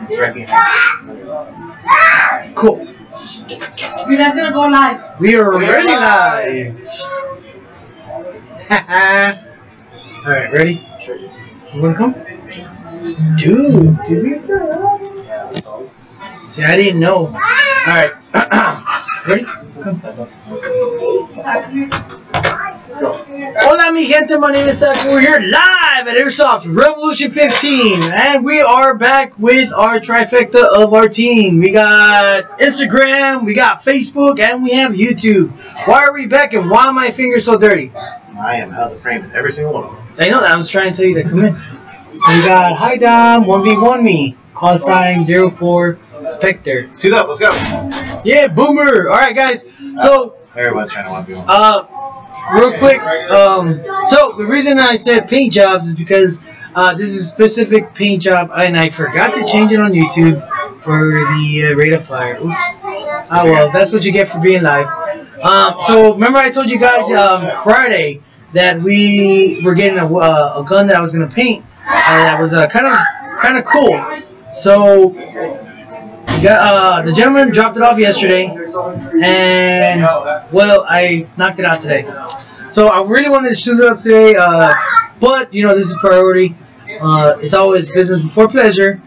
It's right behind. Cool. You're not gonna go live. We are already live. Alright, ready? Sure. You wanna come? Dude, did we set up? See, I didn't know. Alright. Ready? Come. Hola mi gente, my name is Zach. We're here live at Airsoft Revolution 15, and we are back with our trifecta of our team. We got Instagram, we got Facebook, and we have YouTube. Why are we back, and why are my fingers so dirty? I am out of the frame with every single one of them. I know that. I was trying to tell you to come in. So we got Hi Dom, 1v1 me, call sign 04 Spectre. Suit up, let's go. Yeah, boomer. All right, guys. So everyone's trying to 1v1. real quick. So the reason I said paint jobs is because this is a specific paint job, and I forgot to change it on YouTube for the rate of fire. Oops. Oh well, that's what you get for being live. So remember I told you guys Friday that we were getting a gun that I was gonna paint. That was kind of cool. So the gentleman dropped it off yesterday, and well, I knocked it out today. So I really wanted to shoot it up today, but you know this is priority. It's always business before pleasure.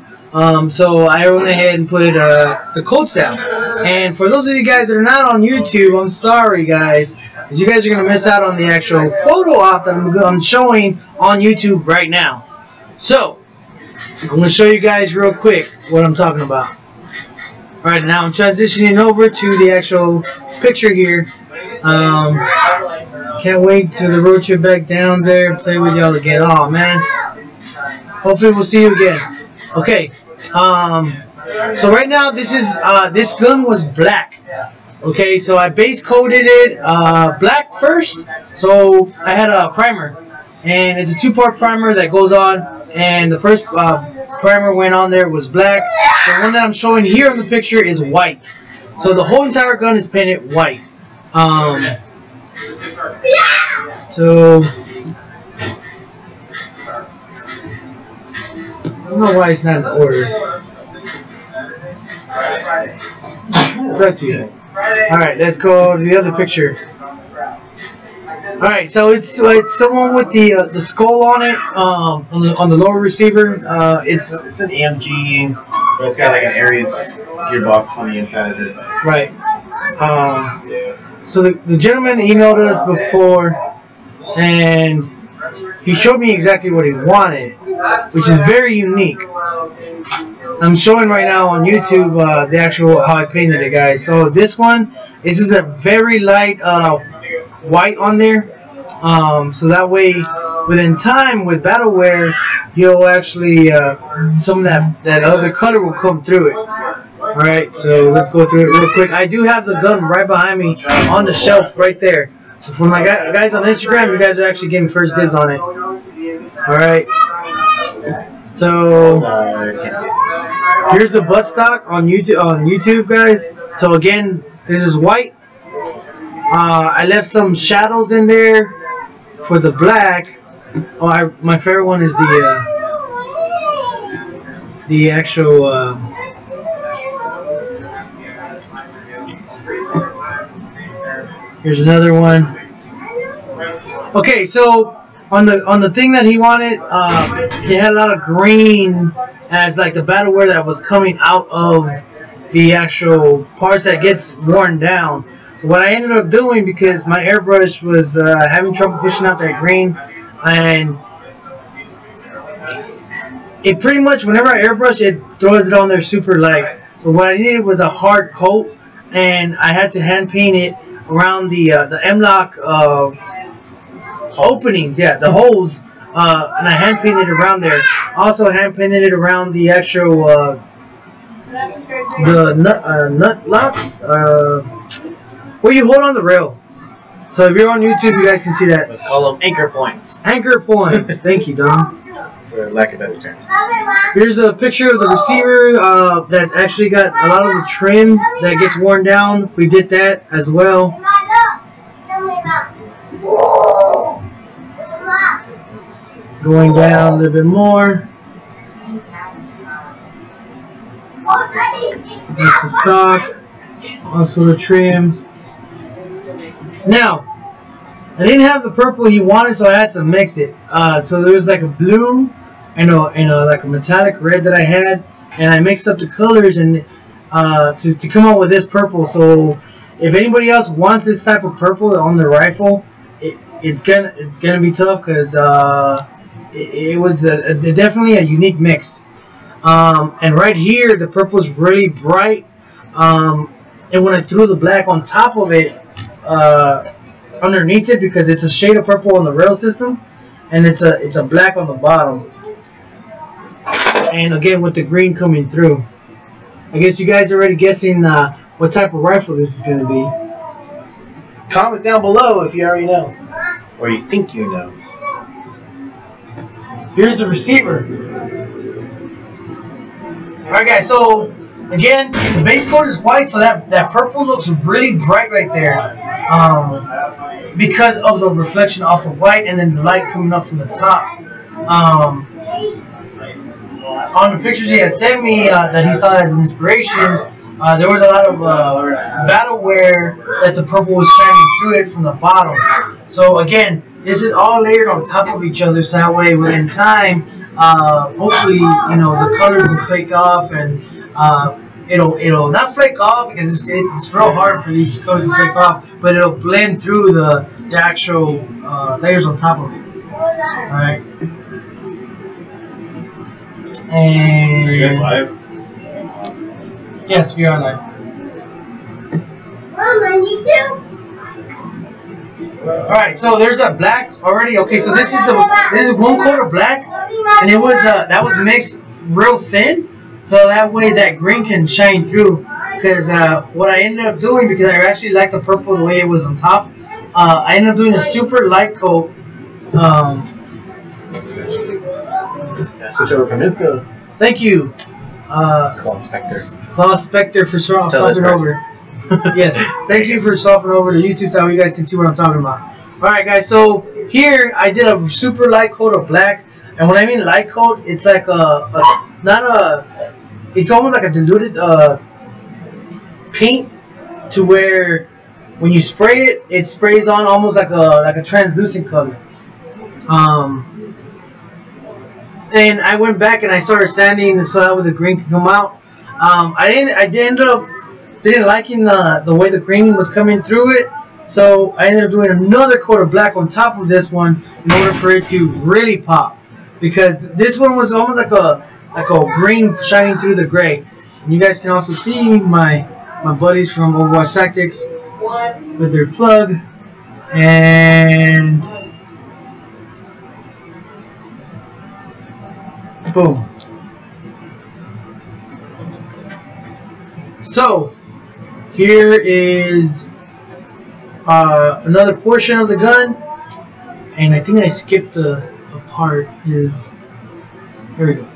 So I went ahead and put the coats down. And for those of you guys that are not on YouTube, I'm sorry guys, because you guys are gonna miss out on the actual photo op that I'm showing on YouTube right now. So I'm gonna show you guys real quick what I'm talking about. Alright, now I'm transitioning over to the actual picture here. Can't wait to the road trip back down there and play with y'all again. Oh man. Hopefully we'll see you again. Okay. So right now this is this gun was black. Okay, so I base coated it black first. So I had a primer. And it's a two-part primer that goes on, and the first primer went on there was black. The one that I'm showing here in the picture is white. So the whole entire gun is painted white. So I don't know why it's not in order. Let's see. Alright, let's go to the other picture. Alright, so it's the one with the skull on it, on the lower receiver. It's an AMG, but it's got like an Aries gearbox on the inside of it. Right. So the gentleman emailed us before, and he showed me exactly what he wanted, which is very unique. I'm showing right now on YouTube the actual how I painted it, guys. So this is a very light white on there, so that way within time with battle wear you'll actually some of that other color will come through it. Alright, so let's go through it real quick. I do have the gun right behind me on the shelf right there, so for my guys on Instagram, you guys are actually getting first dibs on it. Alright, so here's the buttstock on YouTube guys. So again, this is white. I left some shadows in there for the black. Oh, my favorite one is the actual. Here's another one. Okay, so on the thing that he wanted, he had a lot of green as like the battle wear that was coming out of the actual parts that gets worn down. So what I ended up doing, because my airbrush was having trouble pushing out that green, and it pretty much, whenever I airbrush, it throws it on there super light. So what I needed was a hard coat, and I had to hand paint it around the M-lock openings, yeah, the holes, and I hand painted it around there. Also hand painted it around the actual the nut locks. Where you hold on the rail. So if you're on YouTube, you guys can see that. Let's call them anchor points. Anchor points. Thank you, Don. For lack of a better term. Here's a picture of the receiver that actually got a lot of the trim that gets worn down. We did that as well. Going down a little bit more. That's the stock. Also the trim. Now, I didn't have the purple he wanted, so I had to mix it. So there was like a blue and like a metallic red that I had, and I mixed up the colors and to come up with this purple. So if anybody else wants this type of purple on their rifle, it's gonna be tough because it was definitely a unique mix. And right here, the purple is really bright. And when I threw the black on top of it, underneath it, because it's a shade of purple on the rail system, and it's a black on the bottom. And again, with the green coming through. I guess you guys are already guessing what type of rifle this is going to be. Comment down below if you already know, or you think you know. Here's the receiver. Alright guys, so again, the base coat is white, so that purple looks really bright right there, because of the reflection off the white and then the light coming up from the top. On the pictures he had sent me that he saw as an inspiration, there was a lot of battle wear that the purple was shining through it from the bottom. So again, this is all layered on top of each other, so that way within time, hopefully, you know, the colors will flake off, and it'll not flake off because it's real hard for these colors to flake off, but it'll blend through the actual layers on top of it. All right. And Are you guys live? Yes, we are live. Mom, I need to. All right, so there's a black already. Okay, so this is one coat of black, and it was that was mixed real thin, so that way that green can shine through. Because what I ended up doing, because I actually liked the purple the way it was on top, I ended up doing a super light coat. Switch over from Intel. Thank you, Claw Spectre. Claw Spectre, for swapping over. Yes, thank you for swapping over to YouTube so you guys can see what I'm talking about. Alright guys, so here I did a super light coat of black, and when I mean light coat, it's like it's almost like a diluted paint, to where when you spray it, it sprays on almost like a translucent color. And I went back and I started sanding so that way the green could come out. I ended up didn't liking the way the green was coming through it, so I ended up doing another coat of black on top of this one in order for it to really pop, because this one was almost like a green shining through the gray. And you guys can also see my buddies from Overwatch Tactics with their plug, and boom. So here is another portion of the gun, and I think I skipped a part. Here we go.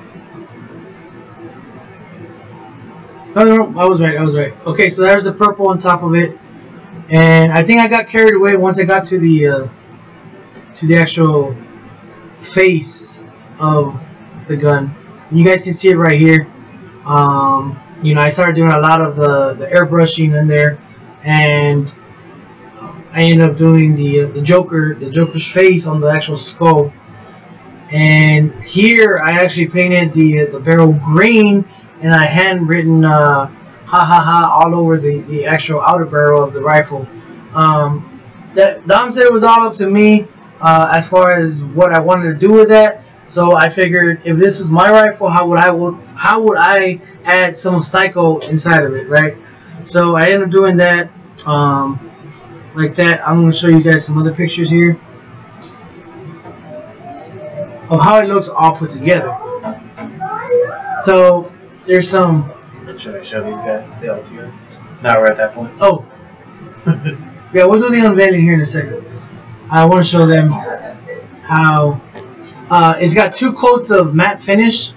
No, I was right. Okay, so there's the purple on top of it, and I think I got carried away once I got to the actual face of the gun. You guys can see it right here. You know, I started doing a lot of the airbrushing in there, and I ended up doing the Joker's face on the actual skull. And here I actually painted the barrel green, and I handwritten ha ha ha all over the actual outer barrel of the rifle. Dom said it was all up to me as far as what I wanted to do with that. So I figured, if this was my rifle, how would I add some psycho inside of it, right? So I ended up doing that like that. I'm going to show you guys some other pictures here of how it looks all put together. So there's some. Should I show these guys the LTO? Now we're at that point. Oh, yeah, we'll do the unveiling here in a second. I want to show them how it's got 2 coats of matte finish.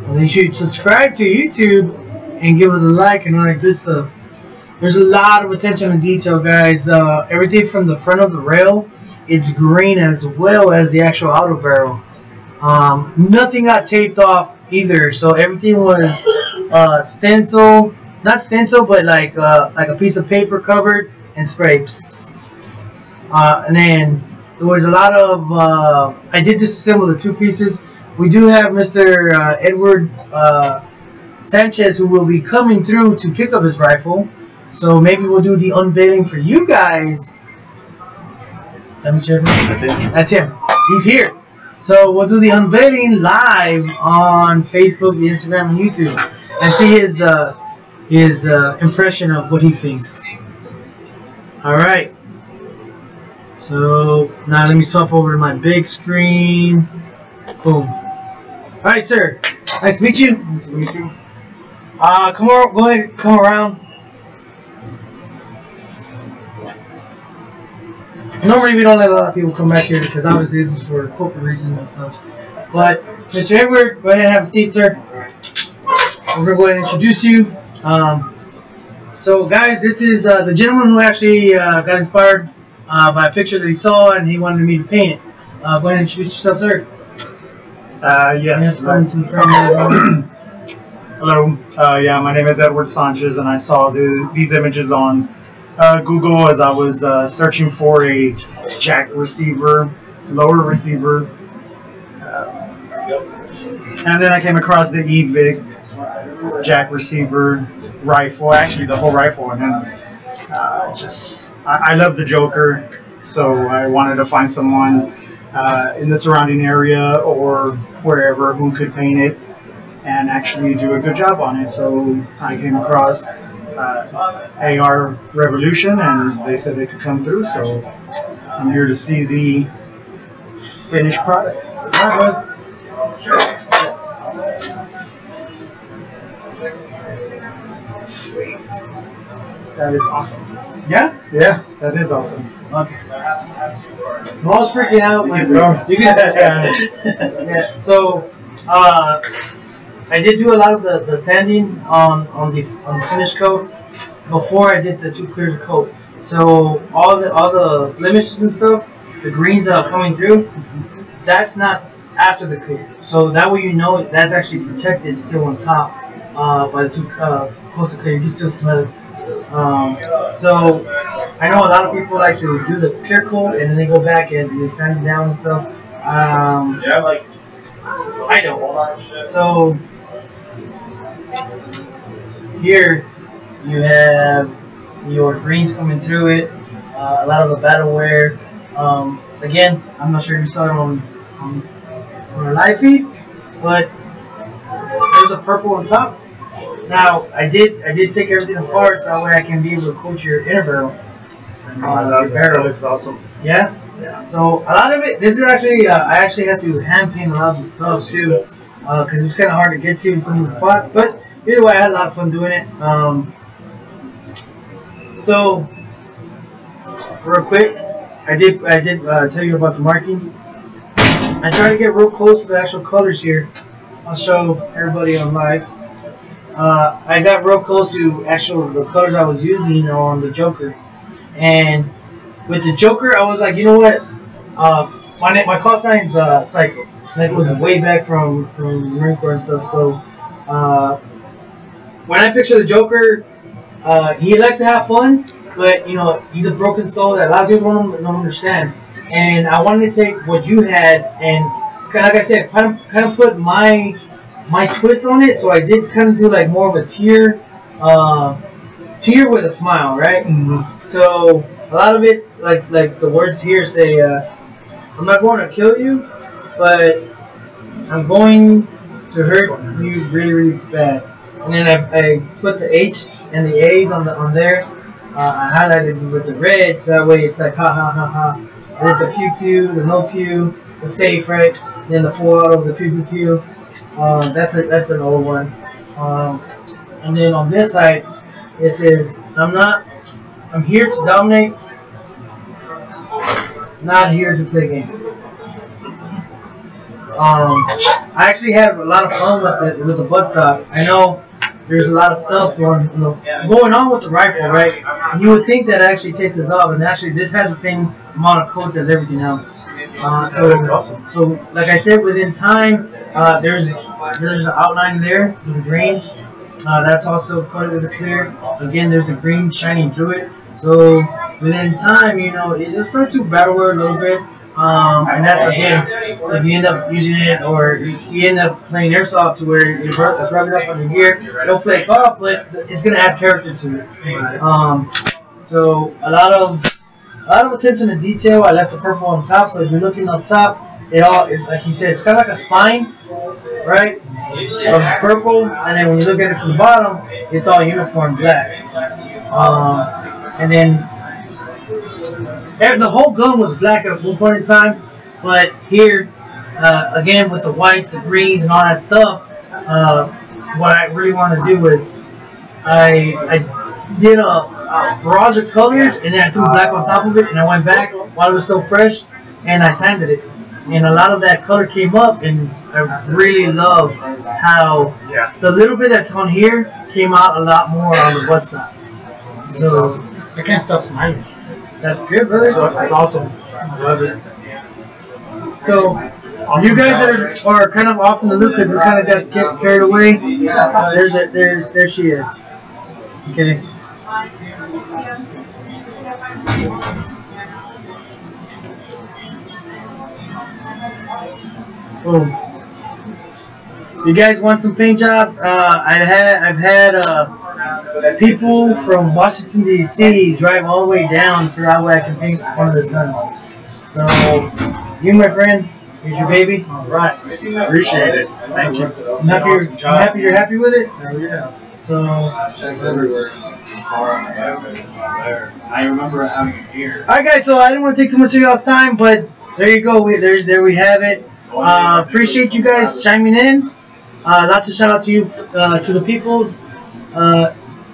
Well, they should subscribe to YouTube and give us a like and all that good stuff. There's a lot of attention to detail, guys. Everything from the front of the rail, it's green, as well as the actual outer barrel. Nothing got taped off either, so everything was stencil, not stencil, but like a piece of paper covered and sprayed. Pss, pss, pss, pss. And then there was a lot of. I did disassemble the two pieces. We do have Mr. Edward Sanchez, who will be coming through to pick up his rifle. So maybe we'll do the unveiling for you guys. That's it. That's him. He's here. So we'll do the unveiling live on Facebook, Instagram, and YouTube, and see his impression of what he thinks. All right. So now let me swap over to my big screen. Boom. All right, sir. Nice to meet you. Nice to meet you. Come on. Go ahead. Come around. Normally we don't let a lot of people come back here because obviously this is for corporate reasons and stuff. But Mr. Edward, go ahead and have a seat, sir. We're gonna go ahead and introduce you. So guys, this is the gentleman who actually got inspired by a picture that he saw and he wanted me to paint it. Go ahead and introduce yourself, sir. Yes. Hello. Yeah, my name is Edward Sanchez, and I saw these images on Google as I was searching for a jack receiver, lower receiver, and then I came across the EVIC jack receiver rifle, actually the whole rifle, and then I love the Joker, so I wanted to find someone in the surrounding area or wherever who could paint it and actually do a good job on it. So I came across AR Revolution, and they said they could come through, so I'm here to see the finished product. Sweet. That is awesome. Yeah? Yeah, that is awesome. Okay. Well, I was freaking out. You can, yeah. So, I did do a lot of the sanding on the finished coat before I did the 2 clears of coat. So all the blemishes and stuff, the greens that are coming through, that's not after the clear. So that way you know that's actually protected still on top by the 2 coats of clear. You can still smell it. So I know a lot of people like to do the clear coat and then they go back and they sand it down and stuff. I don't. So here you have your greens coming through it, a lot of the battle wear. Again, I'm not sure if you saw it on a live feed, but there's a purple on top. Now I did take everything apart so that way I can be able to coat your inner barrel. That barrel looks awesome. Yeah. Yeah. So a lot of it. This is actually I actually had to hand paint a lot of the stuff too, because it's kind of hard to get to in some of the spots. But either way, I had a lot of fun doing it. So real quick, I did tell you about the markings. I tried to get real close to the actual colors here. I'll show everybody on live. I got real close to the colors I was using on the Joker, and with the Joker, I was like, you know what? My call sign's Psycho. That goes way back from Marine Corps and stuff. So when I picture the Joker, he likes to have fun, but you know he's a broken soul that a lot of people don't understand. And I wanted to take what you had and, like I said, kind of put my twist on it. So I did kind of do like more of a tear with a smile, right? Mm-hmm. So a lot of it, like the words here say, I'm not going to kill you, but I'm going to hurt you really, really bad. And then I put the H and the A's on there. I highlighted with the red, so that way it's like ha ha ha ha. And then the pew pew, the no pew, the safe, right? Then the full auto, the pew pew pew. That's an old one. And then on this side, it says, I'm here to dominate, not here to play games. I actually had a lot of fun with the bus stop. I know there's a lot of stuff going on with the rifle, right? And you would think that I actually take this off, and actually this has the same amount of coats as everything else. That looks awesome. So like I said, within time, there's an outline there with the green. That's also coated with a clear. Again, there's the green shining through it. So within time, you know, it'll start to battle wear a little bit. And that's again, if you end up using it or you end up playing airsoft to where it's rubbing up on your gear, it'll flake off, but it's gonna add character to it. So a lot of attention to detail. I left the purple on top, so if you're looking up top, it all is like he said, it's kind of like a spine, right? Of purple, and then when you look at it from the bottom, it's all uniform black. And then the whole gun was black at one point in time, but here, again with the whites, the greens, and all that stuff, what I really want to do is I did a barrage of colors, and then I threw black on top of it, and I went back while it was still fresh, and I sanded it. And a lot of that color came up, and I really love how the little bit that's on here came out a lot more on the buttstock. So I can't stop smiling. that's good, brother. That's awesome. I love it. So you guys that are kind of off in the loop because we kind of got carried away. There she is. Okay. Boom. You guys want some paint jobs? I've had people from Washington D.C. drive all the way down for how I can paint one of those guns. So you, my friend, here's your baby. All right. Appreciate it. Thank you. I'm happy you're happy with it. Oh, yeah. So Checks everywhere. I remember having it here. alright guys, so I didn't want to take too much of y'all's time, but there you go. There we have it. Appreciate you guys chiming in. Lots of shout out to you, to the peoples.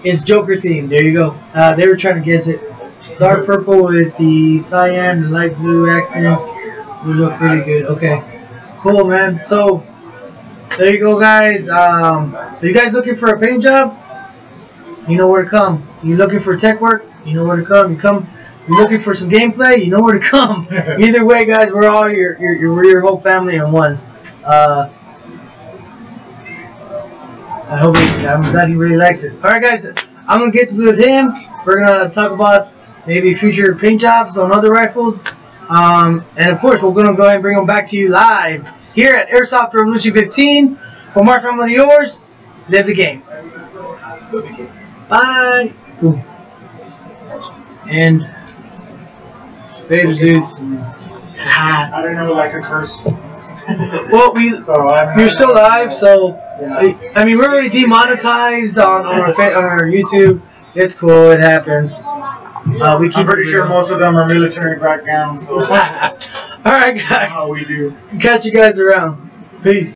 It's Joker themed. There you go. They were trying to guess it. Dark purple with the cyan and light blue accents. We look pretty good. Okay, cool, man. So there you go, guys. So you guys looking for a paint job? You know where to come. You looking for tech work? You know where to come. You're looking for some gameplay? You know where to come. Either way, guys, we're all your whole family in one. I'm glad he really likes it. All right, guys, I'm gonna get with him. We're gonna talk about maybe future paint jobs on other rifles, and of course, we're gonna go ahead and bring them back to you live here at Airsoft Revolution 15. From our family to yours, live the game. Bye. Cool. And Vader Zoots. I don't know, like a curse. Well, you're still live, so I mean we're already demonetized on our YouTube. It's cool, it happens. We keep I'm pretty sure most of them are military backgrounds. So all right, guys. how we do. Catch you guys around. Peace.